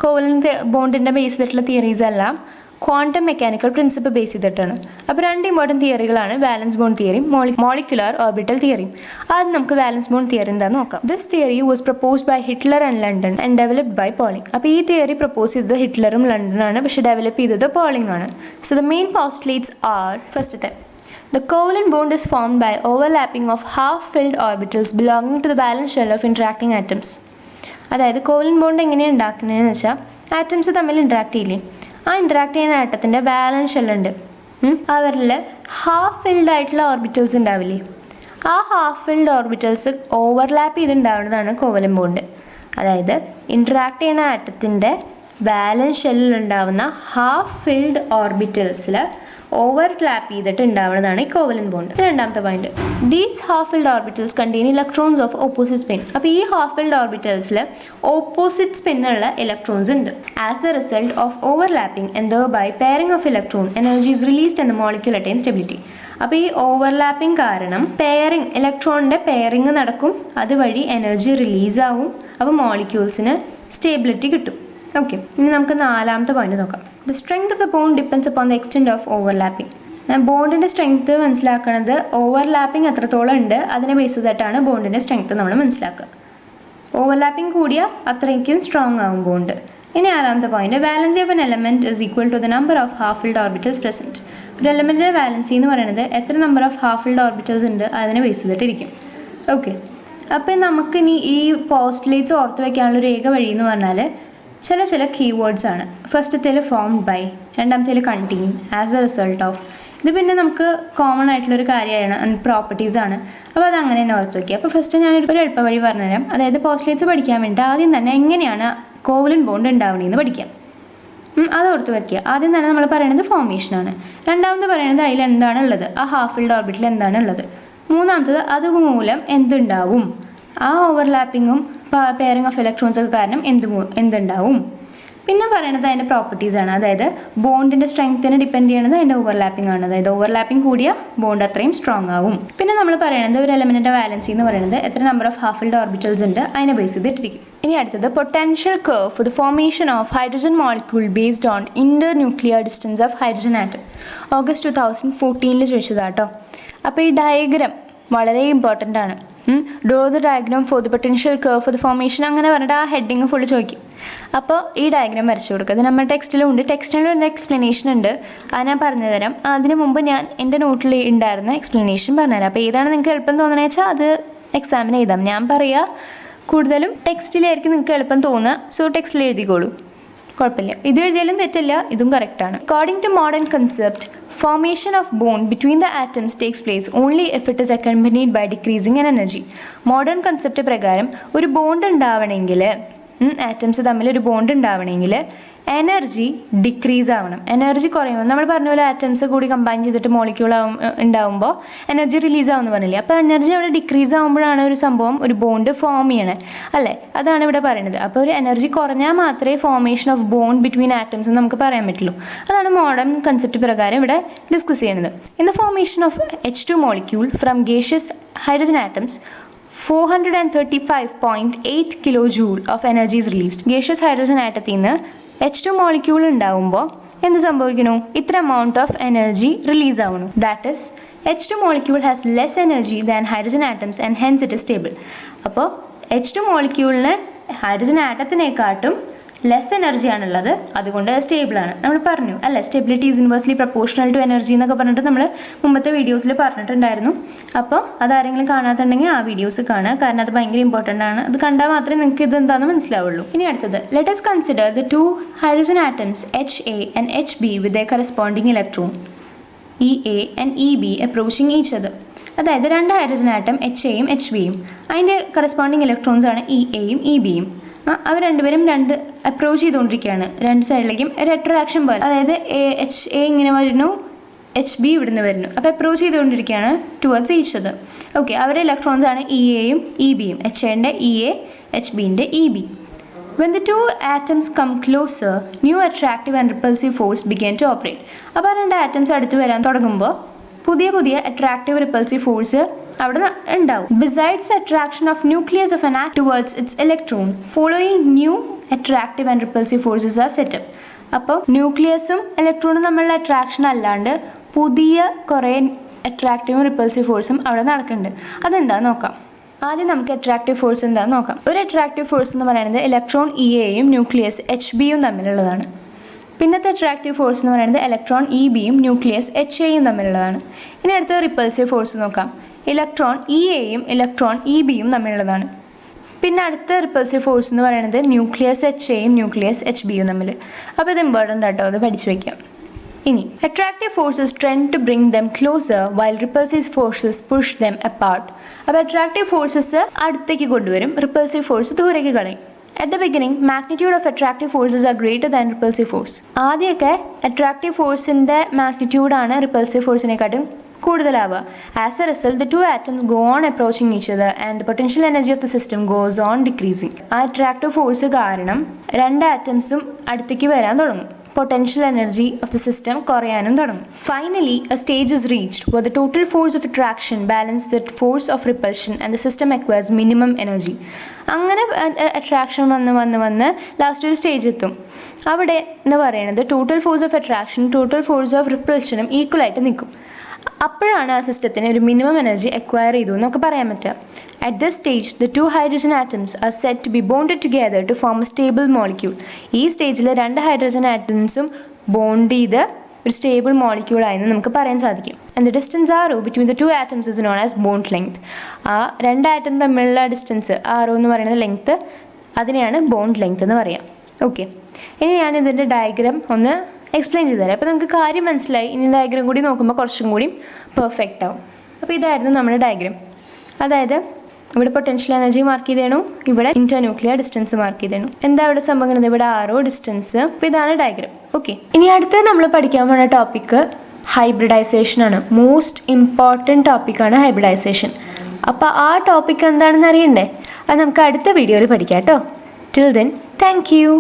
കോവലന്റ് ബോണ്ടിൻ്റെ ബേസ് ചെയ്തിട്ടുള്ള തിയറീസ് എല്ലാം ക്വാണ്ടം മെക്കാനിക്കൽ പ്രിൻസിപ്പിൾ ബേസ് ചെയ്തിട്ടാണ്. അപ്പോൾ 2 ഇമ്പോർട്ടൻറ്റ് തിയറികളാണ് വാലൻസ് ബോണ്ട് തിയറിയും മോളിക്കുലർ ഓർബിറ്റൽ തിയറിയും. ആദ്യം നമുക്ക് വാലൻസ് ബോണ്ട് തിയറി എന്താണെന്ന് നോക്കാം. This theory was proposed by Heitler and London and developed by Pauling. അപ്പോൾ ഈ തിയറി പ്രപ്പോസ് ചെയ്തത് ഹിറ്റ്ലറും ലണ്ടനാണ്, പക്ഷേ ഡെവലപ്പ് ചെയ്തത് പോളിംഗ് ആണ്. So the main postulates are, ഫസ്റ്റത്തെ the covalent bond is formed by overlapping of half-filled orbitals belonging to the valence shell of interacting atoms. അതായത് covalent bond എങ്ങനെയാണ് ഉണ്ടാക്കുന്നതെന്ന് വെച്ചാൽ ആറ്റംസ് തമ്മിൽ ഇൻട്രാക്ട് ചെയ്യില്ലേ, ആ ഇൻട്രാക്ട് ചെയ്യുന്ന ആറ്റത്തിൻ്റെ വാലൻസ് ഷെല്ലുണ്ട്, അവരിൽ ഹാഫ് ഫിൽഡ് ആയിട്ടുള്ള ഓർബിറ്റൽസ് ഉണ്ടാവില്ലേ, ആ ഹാഫ് ഫിൽഡ് ഓർബിറ്റൽസ് ഓവർലാപ്പ് ചെയ്തുണ്ടാവുന്നതാണ് കോവലന്റ് ബോണ്ട്. അതായത് ഇൻട്രാക്ട് ചെയ്യുന്ന ആറ്റത്തിൻ്റെ വാലൻസ് ഷെല്ലിലുണ്ടാവുന്ന ഹാഫ് ഫിൽഡ് ഓർബിറ്റൽസിൽ ഓവർലാപ്പ് ചെയ്തിട്ട് ഉണ്ടാവുന്നതാണ് ഈ കോവലന്റ് ബോണ്ട്. രണ്ടാമത്തെ പോയിന്റ്, these half filled orbitals contain electrons of opposite spin. അപ്പോൾ ഈ ഹാഫ് ഫിൽഡ് ഓർബിറ്റൽസിൽ ഓപ്പോസിറ്റ് സ്പിന്നുള്ള ഇലക്ട്രോൺസ് ഉണ്ട്. As a result of overlapping and by pairing of electron energy is released and the molecule attain stability. അപ്പോൾ ഈ overlapping കാരണം pairing, ഇലക്ട്രോണിൻ്റെ pairing നടക്കും, അതുവഴി എനർജി റിലീസ് ആവും, അപ്പോൾ മോളിക്യൂൾസിന് സ്റ്റേബിലിറ്റി കിട്ടും. ഓക്കെ, ഇനി നമുക്ക് നാലാമത്തെ പോയിന്റ് നോക്കാം. The strength of the bond depends upon the extent of overlapping. ബോണ്ടിൻ്റെ സ്ട്രെങ്ത്ത് മനസ്സിലാക്കുന്നത് ഓവർലാപ്പിംഗ് എത്രത്തോളം ഉണ്ട് അതിനെ ബേസ് ചെയ്തിട്ടാണ് ബോണ്ടിൻ്റെ സ്ട്രെങ്ത്ത് നമ്മൾ മനസ്സിലാക്കുക. ഓവർലാപ്പിംഗ് കൂടിയാൽ അത്രയ്ക്കും സ്ട്രോങ് ആകും ബോണ്ട്. ഇനി ആറാമത്തെ point, valency of an element is equal to the number of half filled orbitals present. ഒരു എലമെൻറ്റിൻ്റെ വാലൻസി എന്ന് പറയുന്നത് എത്ര number of half filled orbitals ഉണ്ട് അതിനെ ബേസ് ചെയ്തിട്ടിരിക്കും. ഓക്കെ, അപ്പോൾ നമുക്കിനി ഈ പോസ്റ്റ്ലേറ്റ്സ് ഓർത്ത് വയ്ക്കാനുള്ളൊരു ഏക വഴി എന്ന് പറഞ്ഞാൽ ചില കീവേഡ്സ് ആണ്. ഫസ്റ്റത്തേൽ ഫോംഡ് ബൈ, രണ്ടാമത്തേൽ contain, as a result of. ഇത് പിന്നെ നമുക്ക് കോമൺ ആയിട്ടുള്ളൊരു കാര്യമാണ്, പ്രോപ്പർട്ടീസ് ആണ്. അപ്പോൾ അത് അങ്ങനെ തന്നെ ഓർത്ത് വയ്ക്കുക. അപ്പോൾ ഫസ്റ്റ് ഞാനൊരു എളുപ്പ വഴി പറഞ്ഞുതരാം. അതായത് പോസ്റ്റ്ലേറ്റ്സ് പഠിക്കാൻ വേണ്ടി ആദ്യം തന്നെ എങ്ങനെയാണ് കോവലന്റ് ബോണ്ട് ഉണ്ടാവണമെന്ന് പഠിക്കാം. അത് ഓർത്ത് വയ്ക്കുക. ആദ്യം തന്നെ നമ്മൾ പറയുന്നത് ഫോർമേഷനാണ്. രണ്ടാമത് പറയുന്നത് അതിൽ എന്താണ് ഉള്ളത്, ആ ഹാഫ് ഫിൽഡ് ഓർബിറ്റിൽ എന്താണ് ഉള്ളത്. മൂന്നാമത്തത് അതുമൂലം എന്തുണ്ടാവും, ആ ഓവർലാപ്പിങ്ങും പെയറിംഗ് ഓഫ് ഇലക്ട്രോൺസ് ഒക്കെ കാരണം എന്തുണ്ടാവും. പിന്നെ പറയുന്നത് അതിൻ്റെ പ്രോപ്പർട്ടീസ് ആണ്. അതായത് ബോണ്ടിൻ്റെ സ്ട്രെങ്ത്തിനെ ഡിപ്പെൻഡ് ചെയ്യുന്നത് അതിൻ്റെ ഓവർലാപ്പിംഗ് ആണ്. അതായത് ഓവർലാപ്പിംഗ് കൂടിയ ബോണ്ട് അത്രയും സ്ട്രോങ് ആവും. പിന്നെ നമ്മൾ പറയുന്നത് ഒരു എലമെൻറ്റിൻ്റെ വാലൻസി എന്ന് പറയുന്നത് എത്ര number of half filled orbitals ഉണ്ട് അതിനെ ബേസ് ചെയ്തിട്ടിരിക്കും. ഇനി അടുത്തത് potential curve four the formation of hydrogen molecule based on Inter nuclear distance of hydrogen atom. August 2014 ചോദിച്ചതാട്ടോ. അപ്പോൾ ഈ ഡയഗ്രാം വളരെ ഇമ്പോർട്ടൻ്റ് ആണ്. Draw the diagram for the potential curve four the formation അങ്ങനെ പറഞ്ഞിട്ട് ആ ഹെഡിങ് ഫുള്ള് ചോദിക്കും. അപ്പോൾ ഈ ഡയഗ്രാം വരച്ചു കൊടുക്കുക. അത് നമ്മുടെ ടെക്സ്റ്റിലും ഉണ്ട്. ടെക്സ്റ്റിലും ഒരു എക്സ്പ്ലനേഷൻ ഉണ്ട്, അത് ഞാൻ പറഞ്ഞു തരാം. അതിന് മുമ്പ് ഞാൻ എൻ്റെ നോട്ടിൽ ഉണ്ടായിരുന്ന എക്സ്പ്ലനേഷൻ പറഞ്ഞുതരാം. അപ്പോൾ ഏതാണ് നിങ്ങൾക്ക് എളുപ്പം തോന്നുന്നത് വെച്ചാൽ അത് എക്സാമിന് എഴുതാം. ഞാൻ പറയുക കൂടുതലും ടെക്സ്റ്റിലായിരിക്കും നിങ്ങൾക്ക് എളുപ്പം തോന്നുക. സോ ടെക്സ്റ്റിൽ എഴുതിക്കോളൂ, കുഴപ്പമില്ല. ഇത് എഴുതിയാലും തെറ്റില്ല, ഇതും കറക്റ്റാണ്. According to modern concept, formation of bond between the atoms takes place only if it is accompanied by decreasing in energy. Modern concept പ്രകാരം ഒരു ബോണ്ട് ഉണ്ടാവണമെങ്കിൽ, ആറ്റംസ് തമ്മിൽ ഒരു ബോണ്ട് ഉണ്ടാവണമെങ്കിൽ എനർജി ഡിക്രീസ് ആവണം. എനർജി കുറയുമ്പോൾ നമ്മൾ പറഞ്ഞ പോലെ ആറ്റംസ് കൂടി കമ്പൈൻ ചെയ്തിട്ട് മോളിക്യൂൾ ഉണ്ടാവുമ്പോൾ എനർജി റിലീസ് ആവുമെന്ന് പറഞ്ഞില്ലേ. അപ്പോൾ എനർജി അവിടെ ഡിക്രീസ് ആകുമ്പോഴാണ് ഒരു സംഭവം, ഒരു ബോണ്ട് ഫോം ചെയ്യണേ അല്ലേ. അതാണ് ഇവിടെ പറയുന്നത്. അപ്പോൾ ഒരു എനർജി കുറഞ്ഞാൽ മാത്രമേ formation of bond between atoms എന്ന് നമുക്ക് പറയാൻ പറ്റുള്ളൂ. അതാണ് മോഡേൺ കൺസെപ്റ്റ് പ്രകാരം ഇവിടെ ഡിസ്കസ് ചെയ്യുന്നത്. In the formation of H2 molecule from gaseous hydrogen atoms 435.8 kilojoule of energy is released. Gaseous hydrogen ആറ്റത്തിൽ നിന്ന് H2 മോളിക്യൂൾ ഉണ്ടാവുമ്പോൾ എന്ത് സംഭവിക്കുന്നു, ഇത്ര എമൗണ്ട് ഓഫ് എനർജി റിലീസ് ആവുന്നു. That is H2 molecule has less energy than hydrogen atoms and hence it is stable. അപ്പോൾ H2 മോളിക്യൂളിന് hydrogen ആറ്റത്തിനെക്കാട്ടും less എനർജിയാണുള്ളത്, അതുകൊണ്ട് സ്റ്റേബിളാണ്. നമ്മൾ പറഞ്ഞു അല്ലേ, stability is inversely proportional to energy എന്നൊക്കെ പറഞ്ഞിട്ട് നമ്മൾ മുമ്പത്തെ വീഡിയോസിൽ പറഞ്ഞിട്ടുണ്ടായിരുന്നു. അപ്പോൾ അതാരെങ്കിലും കാണാത്തുണ്ടെങ്കിൽ ആ വീഡിയോസ് കാണുക, കാരണം അത് ഭയങ്കര ഇമ്പോർട്ടൻ്റ് ആണ്. അത് കണ്ടാൽ മാത്രമേ നിങ്ങൾക്ക് ഇത് എന്താണെന്ന് മനസ്സിലാവുള്ളൂ. ഇനി അടുത്തത്, let us consider the two hydrogen atoms HA and HB with their corresponding electron EA and EB approaching each other. അതായത് രണ്ട് ഹൈഡ്രജൻ ആറ്റം HAയും HBയും അതിൻ്റെ കറസ്പോണ്ടിങ് ഇലക്ട്രോൺസ് ആണ് EAയും EBയും. അവർ രണ്ടുപേരും അപ്രോച്ച് ചെയ്തുകൊണ്ടിരിക്കുകയാണ്, രണ്ട് സൈഡിലേക്കും ഒരു അട്രാക്ഷൻ പോലെ. അതായത് HA ഇങ്ങനെ വരുന്നു, HB ഇവിടുന്ന് വരുന്നു. അപ്പോൾ അപ്രോച്ച് ചെയ്തുകൊണ്ടിരിക്കുകയാണ് ടുവേർഡ്സ് ഈച്ച് അതർ. ഓക്കെ, അവരുടെ ഇലക്ട്രോൺസ് ആണ് EAയും EBയും, HAൻ്റെ EA, HBൻ്റെ EB. When the two atoms come closer, new attractive and repulsive force begin to operate. അപ്പോൾ രണ്ട് ആറ്റംസ് അടുത്ത് വരാൻ തുടങ്ങുമ്പോൾ പുതിയ അട്രാക്റ്റീവ് റിപ്പൾസീവ് ഫോഴ്സ് അവിടെ ഉണ്ടാവും. Besides attraction of nucleus of an atom towards it's electron, following new attractive and repulsive forces are setup. അപ്പോൾ ന്യൂക്ലിയസും ഇലക്ട്രോണും തമ്മിലുള്ള അട്രാക്ഷൻ അല്ലാണ്ട് പുതിയ കുറേ അട്രാക്റ്റീവും റിപ്പൾസീവ് ഫോഴ്സും അവിടെ നടക്കുന്നുണ്ട്. അതെന്താണെന്ന് നോക്കാം. ആദ്യം നമുക്ക് അട്രാക്റ്റീവ് ഫോഴ്സ് എന്താണെന്ന് നോക്കാം. ഒരു അട്രാക്റ്റീവ് ഫോഴ്സ് എന്ന് പറയുന്നത് ഇലക്ട്രോൺ EAയും ന്യൂക്ലിയസ് HBയും തമ്മിലുള്ളതാണ്. പിന്നത്തെ അട്രാക്റ്റീവ് ഫോഴ്സ് എന്ന് പറയുന്നത് ഇലക്ട്രോൺ EBയും ന്യൂക്ലിയസ് HAയും തമ്മിലുള്ളതാണ്. ഇനി അടുത്ത റിപ്പൾസീവ് ഫോഴ്സ് നോക്കാം. ഇലക്ട്രോൺ EAയും ഇലക്ട്രോൺ EBയും തമ്മിലുള്ളതാണ്. പിന്നെ അടുത്ത റിപ്പൾസീവ് ഫോഴ്സ് എന്ന് പറയുന്നത് ന്യൂക്ലിയസ് HAയും ന്യൂക്ലിയസ് HBയും തമ്മിൽ. അപ്പോൾ ഇത് ഇമ്പോർട്ടൻ്റ് ആട്ടോ, അത് പഠിച്ചു വയ്ക്കാം. ഇനി attractive forces trend to bring them closer while repulsive forces push them apart. അപ്പോൾ അട്രാക്റ്റീവ് ഫോഴ്സസ് അടുത്തേക്ക് കൊണ്ടുവരും, റിപ്പൾസീവ് ഫോഴ്സ് ദൂരേക്ക് കളയും. At the beginning, magnitude of attractive forces are greater than repulsive force. ആദ്യമൊക്കെ അട്രാക്റ്റീവ് ഫോഴ്സിൻ്റെ മാഗ്നിറ്റ്യൂഡ് ആണ് repulsive ഫോഴ്സിനെക്കാട്ടും കൂടുതലാവുക. As a result the two atoms go on approaching each other and the potential energy of the system goes on decreasing. ആ attractive force കാരണം രണ്ട് ആറ്റംസും അടുത്തേക്ക് വരാൻ തുടങ്ങും, potential energy of the system കുറയാനും തുടങ്ങും. Finally, a stage is reached where the total force of attraction balances the force of repulsion and the system acquires minimum energy. അങ്ങനെ attraction വന്ന് ലാസ്റ്റ് ഒരു സ്റ്റേജ് എത്തും. അവിടെ എന്ന് പറയുന്നത് total force of attraction total force of റിപ്പൾഷനും ഈക്വലായിട്ട് നിൽക്കും. അപ്പോഴാണ് ആ സിസ്റ്റത്തിന് ഒരു മിനിമം എനർജി അക്വയർ ചെയ്തു എന്നൊക്കെ പറയാൻ പറ്റുക. At this stage, the two hydrogen atoms are said to be bonded together to form a stable molecule. ഈ സ്റ്റേജിൽ 2 ഹൈഡ്രജൻ ആറ്റംസും ബോണ്ട് ചെയ്ത് ഒരു സ്റ്റേബിൾ മോളിക്യൂൾ ആയെന്ന് നമുക്ക് പറയാൻ സാധിക്കും. And the distance R between the 2 atoms is known as bond length. ആ 2 atom തമ്മിലുള്ള ഡിസ്റ്റൻസ് ആർ എന്ന് പറയുന്നത് ലെങ്ത്ത്, അതിനെയാണ് ബോണ്ട് ലെങ്ത് എന്ന് പറയാം. ഓക്കെ, ഇനി ഞാൻ ഇതിൻ്റെ ഡയഗ്രാം ഒന്ന് എക്സ്പ്ലെയിൻ ചെയ്തു തരാം. അപ്പോൾ നമുക്ക് കാര്യം മനസ്സിലായി. ഇനി ഡയഗ്രാം കൂടി നോക്കുമ്പോൾ കുറച്ചും കൂടി പെർഫെക്റ്റ് ആവും. അപ്പോൾ ഇതായിരുന്നു നമ്മുടെ ഡയഗ്രാം. അതായത് ഇവിടെ പൊട്ടൻഷ്യൽ എനർജി മാർക്ക് ചെയ്തേണു, ഇവിടെ ഇന്റർന്യൂക്ലിയർ ഡിസ്റ്റൻസ് മാർക്ക് ചെയ്തേണു. എന്താ ഇവിടെ സംഭവിക്കുന്നത്? ഇവിടെ ആരോ ഡിസ്റ്റൻസ്. അപ്പോൾ ഇതാണ് ഡയഗ്രാം. ഓക്കെ, ഇനി അടുത്ത് നമ്മൾ പഠിക്കാൻ പോകുന്ന ടോപ്പിക്ക് ഹൈബ്രിഡൈസേഷൻ ആണ്. മോസ്റ്റ് ഇമ്പോർട്ടൻറ്റ് ടോപ്പിക്കാണ് ഹൈബ്രിഡൈസേഷൻ. അപ്പോൾ ആ ടോപ്പിക്ക് എന്താണെന്ന് അറിയണ്ടേ? അത് നമുക്ക് അടുത്ത വീഡിയോയിൽ പഠിക്കാം കേട്ടോ. Till then, thank you.